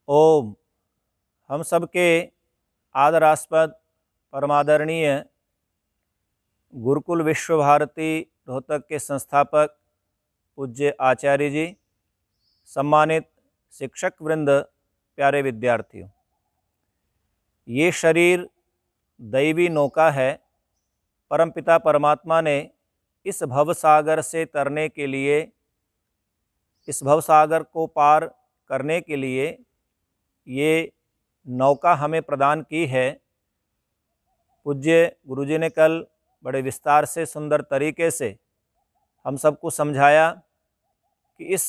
ओम। हम सबके आदरास्पद परमादरणीय गुरुकुल विश्व भारती रोहतक के संस्थापक पूज्य आचार्य जी, सम्मानित शिक्षक वृंद, प्यारे विद्यार्थियों, ये शरीर दैवी नौका है। परमपिता परमात्मा ने इस भवसागर से तरने के लिए, इस भवसागर को पार करने के लिए ये नौका हमें प्रदान की है। पूज्य गुरुजी ने कल बड़े विस्तार से, सुंदर तरीके से हम सबको समझाया कि इस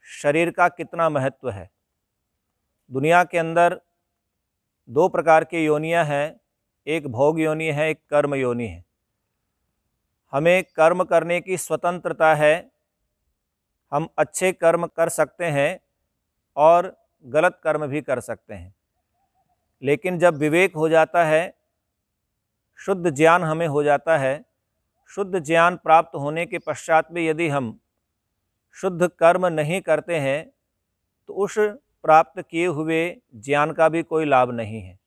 शरीर का कितना महत्व है। दुनिया के अंदर दो प्रकार की योनियां हैं, एक भोग योनि है, एक कर्म योनि है। हमें कर्म करने की स्वतंत्रता है। हम अच्छे कर्म कर सकते हैं और गलत कर्म भी कर सकते हैं, लेकिन जब विवेक हो जाता है, शुद्ध ज्ञान हमें हो जाता है, शुद्ध ज्ञान प्राप्त होने के पश्चात भी यदि हम शुद्ध कर्म नहीं करते हैं तो उस प्राप्त किए हुए ज्ञान का भी कोई लाभ नहीं है।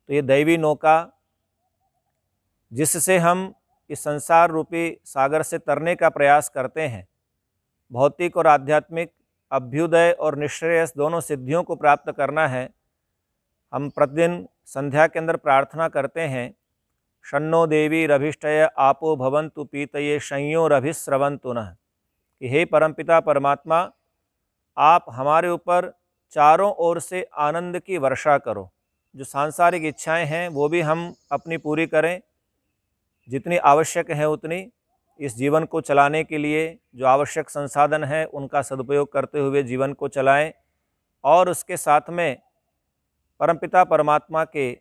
तो ये दैवी नौका, जिससे हम इस संसार रूपी सागर से तरने का प्रयास करते हैं, भौतिक और आध्यात्मिक अभ्युदय और निश्रेयस दोनों सिद्धियों को प्राप्त करना है। हम प्रतिदिन संध्या के अंदर प्रार्थना करते हैं, शन्नो देवी रभिष्टय आपो भवन्तु पीतये संयोरभिस्रवन्तु नः, कि हे परमपिता परमात्मा, आप हमारे ऊपर चारों ओर से आनंद की वर्षा करो। जो सांसारिक इच्छाएं हैं वो भी हम अपनी पूरी करें, जितनी आवश्यक है उतनी। इस जीवन को चलाने के लिए जो आवश्यक संसाधन है उनका सदुपयोग करते हुए जीवन को चलाएं, और उसके साथ में परमपिता परमात्मा के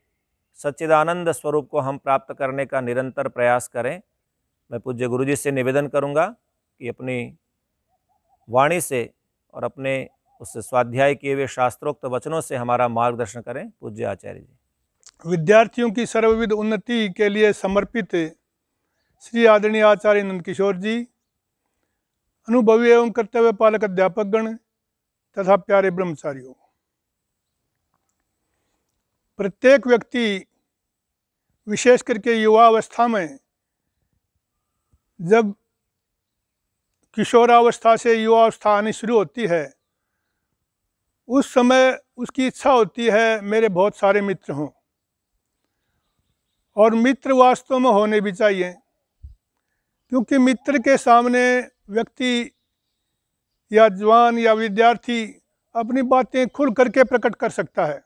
सच्चिदानंद स्वरूप को हम प्राप्त करने का निरंतर प्रयास करें। मैं पूज्य गुरुजी से निवेदन करूंगा कि अपनी वाणी से और अपने उस स्वाध्याय किए हुए शास्त्रोक्त वचनों से हमारा मार्गदर्शन करें। पूज्य आचार्य जी। विद्यार्थियों की सर्वविध उन्नति के लिए समर्पित श्री आदरणीय आचार्य नंद किशोर जी, अनुभवी एवं कर्तव्य पालक अध्यापक गण तथा प्यारे ब्रह्मचारियों, प्रत्येक व्यक्ति विशेष करके युवा अवस्था में, जब किशोरावस्था से युवावस्था आनी शुरू होती है, उस समय उसकी इच्छा होती है मेरे बहुत सारे मित्र हों, और मित्र वास्तव में होने भी चाहिए, क्योंकि मित्र के सामने व्यक्ति या जवान या विद्यार्थी अपनी बातें खुल करके प्रकट कर सकता है,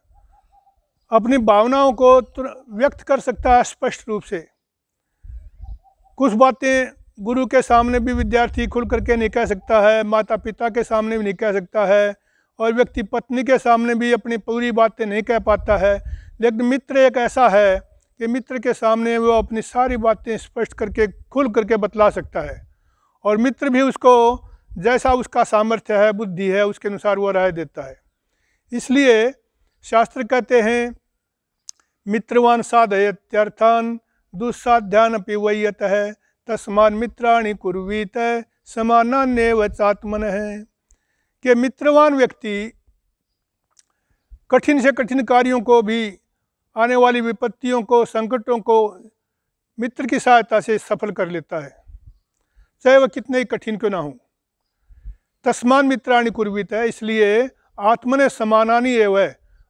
अपनी भावनाओं को व्यक्त कर सकता है स्पष्ट रूप से। कुछ बातें गुरु के सामने भी विद्यार्थी खुल करके नहीं कह सकता है, माता पिता के सामने भी नहीं कह सकता है, और व्यक्ति पत्नी के सामने भी अपनी पूरी बातें नहीं कह पाता है। लेकिन मित्र एक ऐसा है कि मित्र के सामने वो अपनी सारी बातें स्पष्ट करके खुल करके बतला सकता है, और मित्र भी उसको जैसा उसका सामर्थ्य है, बुद्धि है, उसके अनुसार वो राय देता है। इसलिए शास्त्र कहते हैं, मित्रवान साधयत्यर्थान दुस्साध्यानपि वैयतः तस्मान् मित्राणि कुर्वीत समानान्येव चात्मनः, कि मित्रवान व्यक्ति कठिन से कठिन कार्यों को भी, आने वाली विपत्तियों को, संकटों को मित्र की सहायता से सफल कर लेता है, चाहे वह कितने ही कठिन क्यों ना हो। तस्मान् मित्राणि कुर्वीत है, इसलिए आत्मने समानानि एव,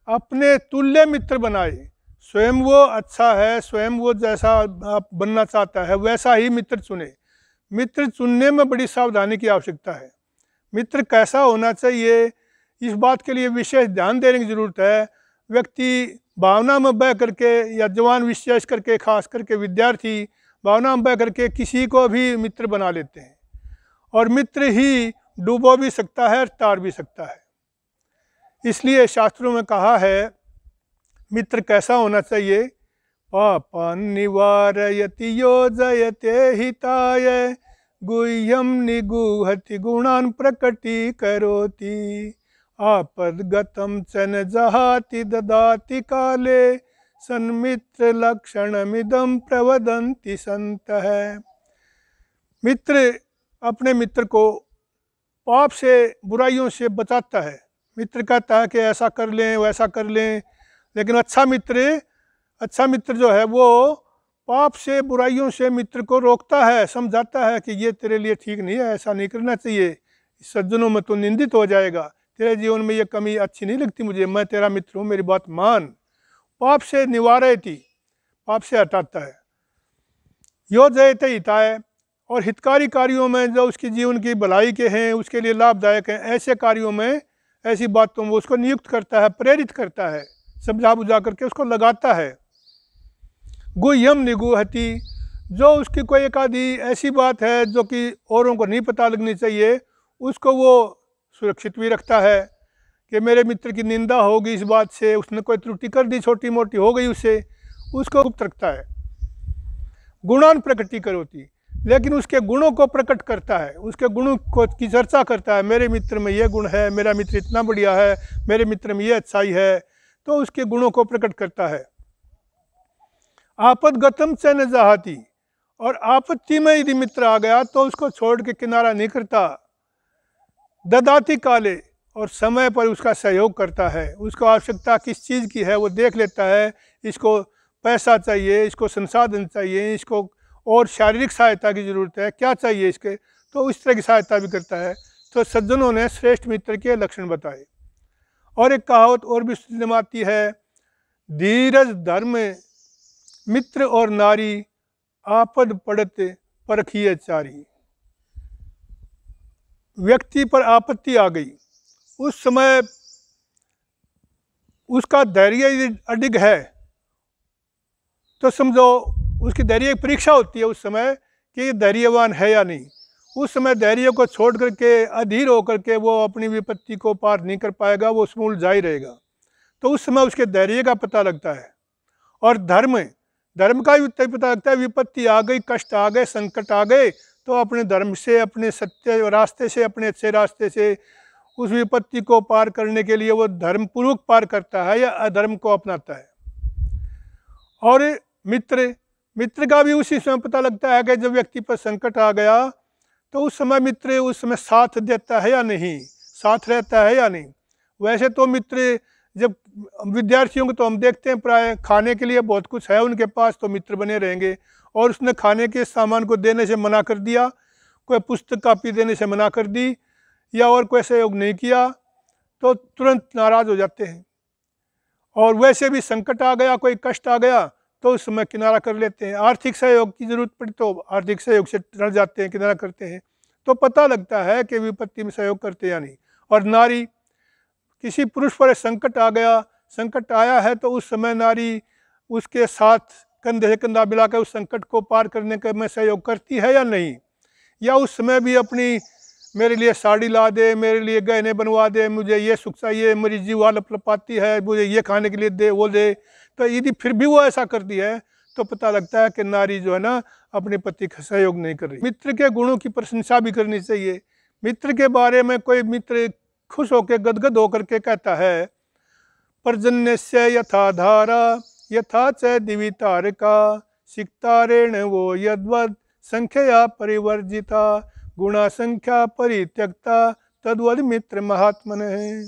अपने तुल्य मित्र बनाए। स्वयं वो अच्छा है, स्वयं वो जैसा आप बनना चाहता है वैसा ही मित्र चुने। मित्र चुनने में बड़ी सावधानी की आवश्यकता है। मित्र कैसा होना चाहिए, इस बात के लिए विशेष ध्यान देने की ज़रूरत है। व्यक्ति भावना में बह करके, या जवान विशेष करके, खास करके विद्यार्थी भावना में बह करके किसी को भी मित्र बना लेते हैं, और मित्र ही डूबो भी सकता है और तार भी सकता है। इसलिए शास्त्रों में कहा है मित्र कैसा होना चाहिए, पापं निवारयति योजयते हिताय गुह्यं निगूहति गुणान् प्रकटीकरोति आपद्गतं च न जहाति ददाति काले सन्मित्र लक्षणमिदं प्रवदन्ति सन्तः। मित्र अपने मित्र को पाप से, बुराइयों से बचाता है, मित्र कहता है कि ऐसा कर लें वैसा कर लें, लेकिन अच्छा मित्र जो है वो पाप से बुराइयों से मित्र को रोकता है, समझाता है कि ये तेरे लिए ठीक नहीं है, ऐसा नहीं करना चाहिए, सज्जनों में तो निंदित हो जाएगा, तेरे जीवन में ये कमी अच्छी नहीं लगती मुझे, मैं तेरा मित्र हूँ, मेरी बात मान। पाप से निवारयति, पाप से हटाता है। यो जयते हिताय, और हितकारी कार्यों में जो उसके जीवन की भलाई के हैं, उसके लिए लाभदायक हैं, ऐसे कार्यों में, ऐसी बातों में उसको नियुक्त करता है, प्रेरित करता है, समझा बुझा करके उसको लगाता है। गुह्यम निगूहति, जो उसकी कोई एक आधी ऐसी बात है जो कि औरों को नहीं पता लगनी चाहिए, उसको वो सुरक्षित भी रखता है कि मेरे मित्र की निंदा होगी इस बात से, उसने कोई त्रुटि कर दी छोटी मोटी हो गई उससे, उसको गुप्त रखता है। गुणान प्रकटी करोती, लेकिन उसके गुणों को प्रकट करता है, उसके गुणों को की चर्चा करता है, मेरे मित्र में ये गुण है, मेरा मित्र इतना बढ़िया है, मेरे मित्र में ये अच्छाई है, तो उसके गुणों को प्रकट करता है। आपदगतम च न जाहती, और आपत्ति में यदि मित्र आ गया तो उसको छोड़ के किनारा नहीं करता। ददाती काले, और समय पर उसका सहयोग करता है, उसको आवश्यकता किस चीज़ की है वो देख लेता है, इसको पैसा चाहिए, इसको संसाधन चाहिए, इसको और शारीरिक सहायता की ज़रूरत है, क्या चाहिए इसके, तो इस तरह की सहायता भी करता है। तो सज्जनों ने श्रेष्ठ मित्र के लक्षण बताए। और एक कहावत और भी सुनती है, धीरज धर्म मित्र और नारी, आपद पड़त परखिए चारी। व्यक्ति पर आपत्ति आ गई, उस समय उसका धैर्य अडिग है तो समझो उसकी धैर्य की परीक्षा होती है उस समय कि धैर्यवान है या नहीं। उस समय धैर्य को छोड़ करके अधीर होकर के वो अपनी विपत्ति को पार नहीं कर पाएगा, वो उसमें उलझा ही रहेगा। तो उस समय उसके धैर्य का पता लगता है। और धर्म का भी पता लगता है, विपत्ति आ गई, कष्ट आ गए, संकट आ गए, तो अपने धर्म से, अपने सत्य रास्ते से, अपने अच्छे रास्ते से उस विपत्ति को पार करने के लिए वो धर्मपूर्वक पार करता है या अधर्म को अपनाता है। और मित्र का भी उसी समय पता लगता है कि जब व्यक्ति पर संकट आ गया तो उस समय मित्र उस समय साथ देता है या नहीं, साथ रहता है या नहीं। वैसे तो मित्र, जब विद्यार्थियों को तो हम देखते हैं प्राय खाने के लिए बहुत कुछ है उनके पास, तो मित्र बने रहेंगे, और उसने खाने के सामान को देने से मना कर दिया, कोई पुस्तक कापी देने से मना कर दी, या और कोई सहयोग नहीं किया, तो तुरंत नाराज़ हो जाते हैं। और वैसे भी संकट आ गया, कोई कष्ट आ गया, तो उस समय किनारा कर लेते हैं। आर्थिक सहयोग की ज़रूरत पड़ी तो आर्थिक सहयोग से डर जाते हैं, किनारा करते हैं। तो पता लगता है कि विपत्ति में सहयोग करते या नहीं। और नारी, किसी पुरुष पर संकट आ गया, संकट आया है, तो उस समय नारी उसके साथ कंधे से कंधा मिलाकर उस संकट को पार करने के में सहयोग करती है या नहीं। या उस समय भी अपनी, मेरे लिए साड़ी ला दे, मेरे लिए गहने बनवा दे, मुझे ये सुख चाहिए, मेरी जीवा लपलपाती है, मुझे ये खाने के लिए दे, वो दे, तो यदि फिर भी वो ऐसा करती है तो पता लगता है कि नारी जो है ना अपने पति का सहयोग नहीं कर रही। मित्र के गुणों की प्रशंसा भी करनी चाहिए। मित्र के बारे में कोई मित्र खुश होकर गदगद होकर के कहता है, पर्जन्यस्य यथा धारा यथा च दिवि तारका सिक्तारेण वो यद्वद संख्या परिवर्जिता गुणा संख्या परित्यक्ता तद्वद मित्र महात्मन है।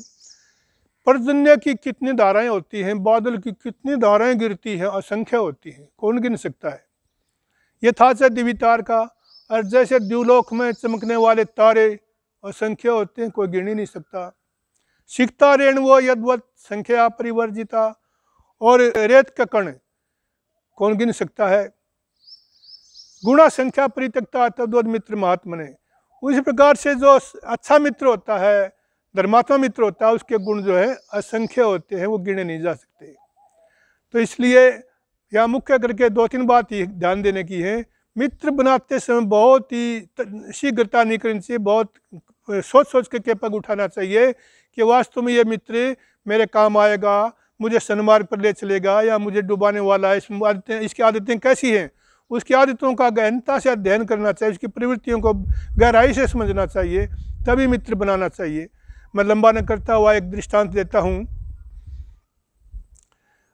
पर्जन्य की कितनी धाराएं होती हैं, बादल की कितनी धाराएं गिरती हैं, असंख्य होती हैं, कौन गिन सकता है। यथा च दिवि तारका, और जैसे द्युलोक में चमकने वाले तारे असंख्य होते हैं, कोई गिन ही नहीं सकता। सिक्ता रेण वो यद्वत संख्या परिवर्जिता, और रेत का कण कौन गिन सकता है। गुणा संख्या परित्यक्ता तद्वद मित्र महात्मने, उसी प्रकार से जो अच्छा मित्र होता है, धर्मात्मा मित्र होता है, उसके गुण जो है असंख्य होते हैं, वो गिने नहीं जा सकते। तो इसलिए यहाँ मुख्य करके 2-3 बात ही ध्यान देने की है। मित्र बनाते समय बहुत ही शीघ्रता नहीं करनी चाहिए, बहुत सोच सोच के पग उठाना चाहिए कि वास्तव में ये मित्र मेरे काम आएगा, मुझे सन्मार्ग पर ले चलेगा या मुझे डुबाने वाला है। इसकी आदतें कैसी हैं, उसकी आदतों का गहनता से अध्ययन करना चाहिए, उसकी प्रवृत्तियों को गहराई से समझना चाहिए, तभी मित्र बनाना चाहिए। मैं लंबा न करता हुआ एक दृष्टांत देता हूँ।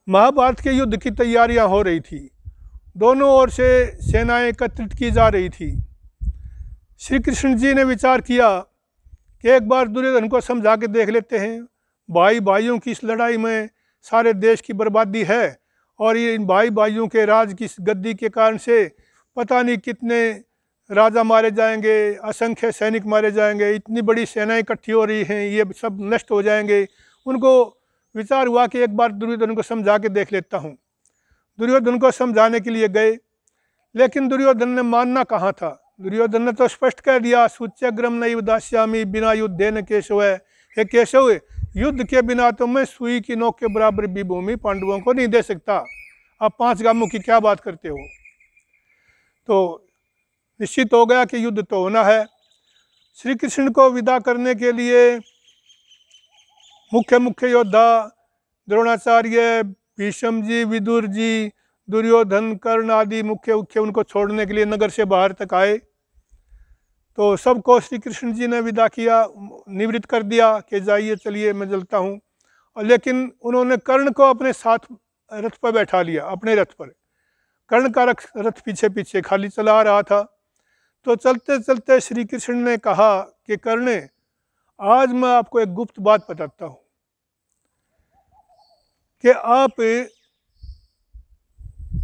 महाभारत के युद्ध की तैयारियां हो रही थी, दोनों ओर से सेनाएं एकत्रित की जा रही थी। श्री कृष्ण जी ने विचार किया कि एक बार दुर्योधन को समझा के देख लेते हैं, भाई भाइयों की इस लड़ाई में सारे देश की बर्बादी है, और ये इन भाई भाइयों के राज की गद्दी के कारण से पता नहीं कितने राजा मारे जाएंगे, असंख्य सैनिक मारे जाएंगे, इतनी बड़ी सेनाएं इकट्ठी हो रही हैं, ये सब नष्ट हो जाएंगे। उनको विचार हुआ कि एक बार दुर्योधन को समझा के देख लेता हूँ। दुर्योधन को समझाने के लिए गए, लेकिन दुर्योधन ने मानना कहाँ था। दुर्योधन ने तो स्पष्ट कह दिया, सूच्यग्रम नैव दास्यामि बिना युद्धेन केशव। हे केशव, युद्ध के बिना तो मैं सुई की नोक के बराबर भी भूमि पांडवों को नहीं दे सकता। आप 5 गामों की क्या बात करते हो। तो निश्चित हो गया कि युद्ध तो होना है। श्री कृष्ण को विदा करने के लिए मुख्य योद्धा द्रोणाचार्य, भीष्म जी, विदुर जी, दुर्योधन, कर्ण आदि मुख्य उनको छोड़ने के लिए नगर से बाहर तक आए। तो सबको श्री कृष्ण जी ने विदा किया, निवृत्त कर दिया कि जाइए, चलिए, मैं चलता हूँ। और लेकिन उन्होंने कर्ण को अपने साथ रथ पर बैठा लिया, अपने रथ पर। कर्ण का रथ पीछे पीछे खाली चला रहा था। तो चलते चलते श्री कृष्ण ने कहा कि कर्ण, आज मैं आपको एक गुप्त बात बताता हूँ कि आप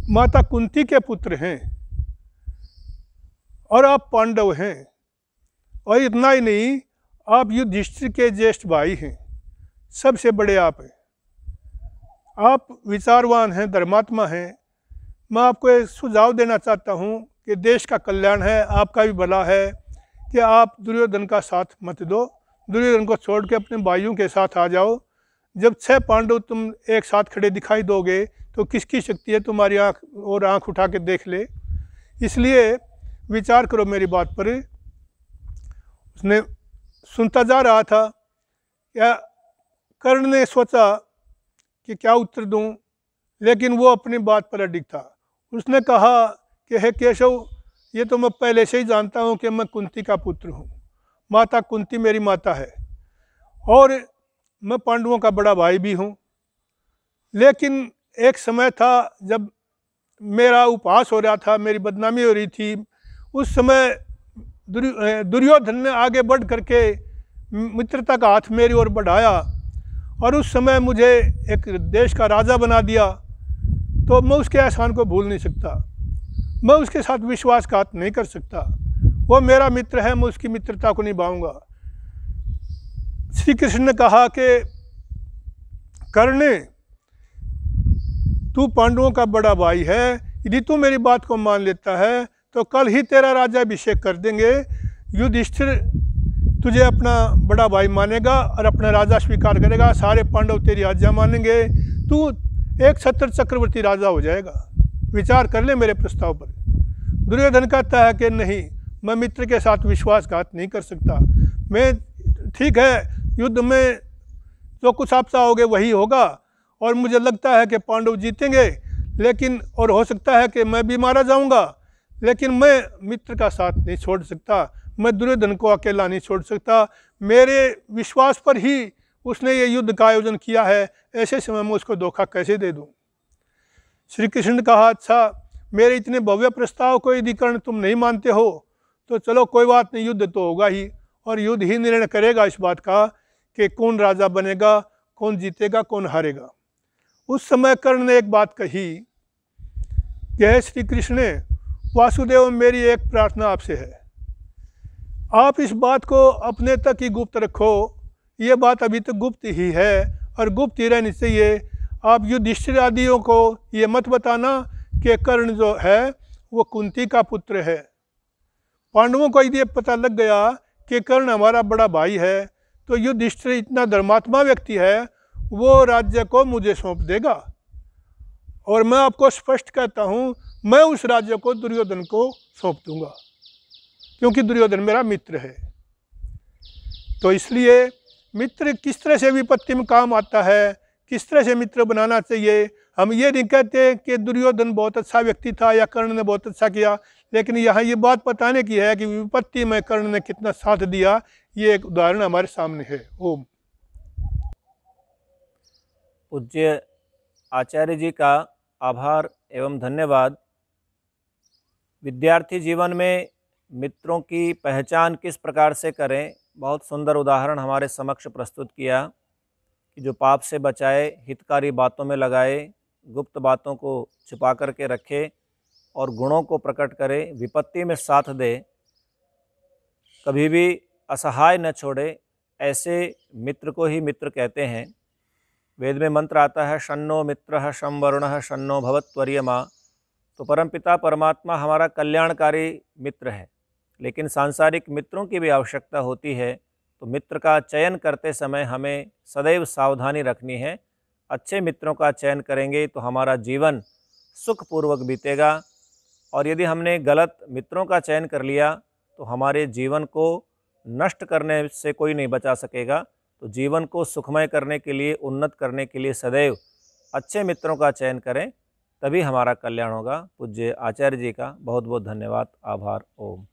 माता कुंती के पुत्र हैं और आप पांडव हैं, और इतना ही नहीं, आप युधिष्ठिर के ज्येष्ठ भाई हैं, सबसे बड़े आप हैं। आप विचारवान हैं, धर्मात्मा हैं। मैं आपको एक सुझाव देना चाहता हूँ कि देश का कल्याण है, आपका भी भला है, कि आप दुर्योधन का साथ मत दो। दुर्योधन को छोड़ के अपने भाइयों के साथ आ जाओ। जब 6 पांडव तुम एक साथ खड़े दिखाई दोगे तो किसकी शक्ति है तुम्हारी आँख और आँख उठा के देख ले। इसलिए विचार करो मेरी बात पर। उसने सुनता जा रहा था। या कर्ण ने सोचा कि क्या उत्तर दूं, लेकिन वो अपनी बात पर अडिग था। उसने कहा कि हे केशव, ये तो मैं पहले से ही जानता हूँ कि मैं कुंती का पुत्र हूँ। माता कुंती मेरी माता है और मैं पांडवों का बड़ा भाई भी हूँ। लेकिन एक समय था जब मेरा उपहास हो रहा था, मेरी बदनामी हो रही थी। उस समय दुर्योधन ने आगे बढ़ करके मित्रता का हाथ मेरी ओर बढ़ाया और उस समय मुझे एक देश का राजा बना दिया। तो मैं उसके एहसान को भूल नहीं सकता, मैं उसके साथ विश्वासघात नहीं कर सकता। वो मेरा मित्र है, मैं उसकी मित्रता को निभाऊंगा। श्री कृष्ण ने कहा कि कर्ण, तू पांडवों का बड़ा भाई है, यदि तू मेरी बात को मान लेता है तो कल ही तेरा राज्याभिषेक कर देंगे। युधिष्ठिर तुझे अपना बड़ा भाई मानेगा और अपना राजा स्वीकार करेगा, सारे पांडव तेरी आज्ञा मानेंगे, तू एक छत्र चक्रवर्ती राजा हो जाएगा। विचार कर ले मेरे प्रस्ताव पर। दुर्योधन कहता है कि नहीं, मैं मित्र के साथ विश्वासघात नहीं कर सकता। मैं, ठीक है, युद्ध में जो कुछ आप चाहोगे वही होगा और मुझे लगता है कि पांडव जीतेंगे, लेकिन और हो सकता है कि मैं भी मारा जाऊंगा, लेकिन मैं मित्र का साथ नहीं छोड़ सकता, मैं दुर्योधन को अकेला नहीं छोड़ सकता। मेरे विश्वास पर ही उसने ये युद्ध का आयोजन किया है, ऐसे समय में उसको धोखा कैसे दे दूं। श्री कृष्ण ने कहा, अच्छा, मेरे इतने भव्य प्रस्ताव को यदि कर्ण तुम नहीं मानते हो तो चलो कोई बात नहीं, युद्ध तो होगा ही, और युद्ध ही निर्णय करेगा इस बात का कि कौन राजा बनेगा, कौन जीतेगा, कौन हारेगा। उस समय कर्ण ने एक बात कही कि हे श्री कृष्ण, वासुदेव, मेरी एक प्रार्थना आपसे है, आप इस बात को अपने तक ही गुप्त रखो। ये बात अभी तक गुप्त ही है और गुप्त ही रहनी चाहिए। आप युधिष्ठिर आदियों को ये मत बताना कि कर्ण जो है वो कुंती का पुत्र है। पांडवों को यदि पता लग गया कि कर्ण हमारा बड़ा भाई है तो युधिष्ठिर इतना धर्मात्मा व्यक्ति है, वो राज्य को मुझे सौंप देगा, और मैं आपको स्पष्ट कहता हूँ, मैं उस राज्य को दुर्योधन को सौंप दूंगा, क्योंकि दुर्योधन मेरा मित्र है। तो इसलिए मित्र किस तरह से विपत्ति में काम आता है, किस तरह से मित्र बनाना चाहिए। हम ये नहीं कहते कि दुर्योधन बहुत अच्छा व्यक्ति था या कर्ण ने बहुत अच्छा किया, लेकिन यहाँ ये बात बताने की है कि विपत्ति में कर्ण ने कितना साथ दिया। ये एक उदाहरण हमारे सामने है। ओम। पूज्य आचार्य जी का आभार एवं धन्यवाद। विद्यार्थी जीवन में मित्रों की पहचान किस प्रकार से करें, बहुत सुंदर उदाहरण हमारे समक्ष प्रस्तुत किया कि जो पाप से बचाए, हितकारी बातों में लगाए, गुप्त बातों को छिपा करके रखे और गुणों को प्रकट करे, विपत्ति में साथ दे, कभी भी असहाय न छोड़े, ऐसे मित्र को ही मित्र कहते हैं। वेद में मंत्र आता है शन्नो मित्रः शं वरुणः शन्नो भवत्वर्यमा। तो परमपिता परमात्मा हमारा कल्याणकारी मित्र है, लेकिन सांसारिक मित्रों की भी आवश्यकता होती है। तो मित्र का चयन करते समय हमें सदैव सावधानी रखनी है। अच्छे मित्रों का चयन करेंगे तो हमारा जीवन सुखपूर्वक बीतेगा, और यदि हमने गलत मित्रों का चयन कर लिया तो हमारे जीवन को नष्ट करने से कोई नहीं बचा सकेगा। तो जीवन को सुखमय करने के लिए, उन्नत करने के लिए सदैव अच्छे मित्रों का चयन करें, तभी हमारा कल्याण होगा। पूज्य आचार्य जी का बहुत बहुत धन्यवाद, आभार। ओम।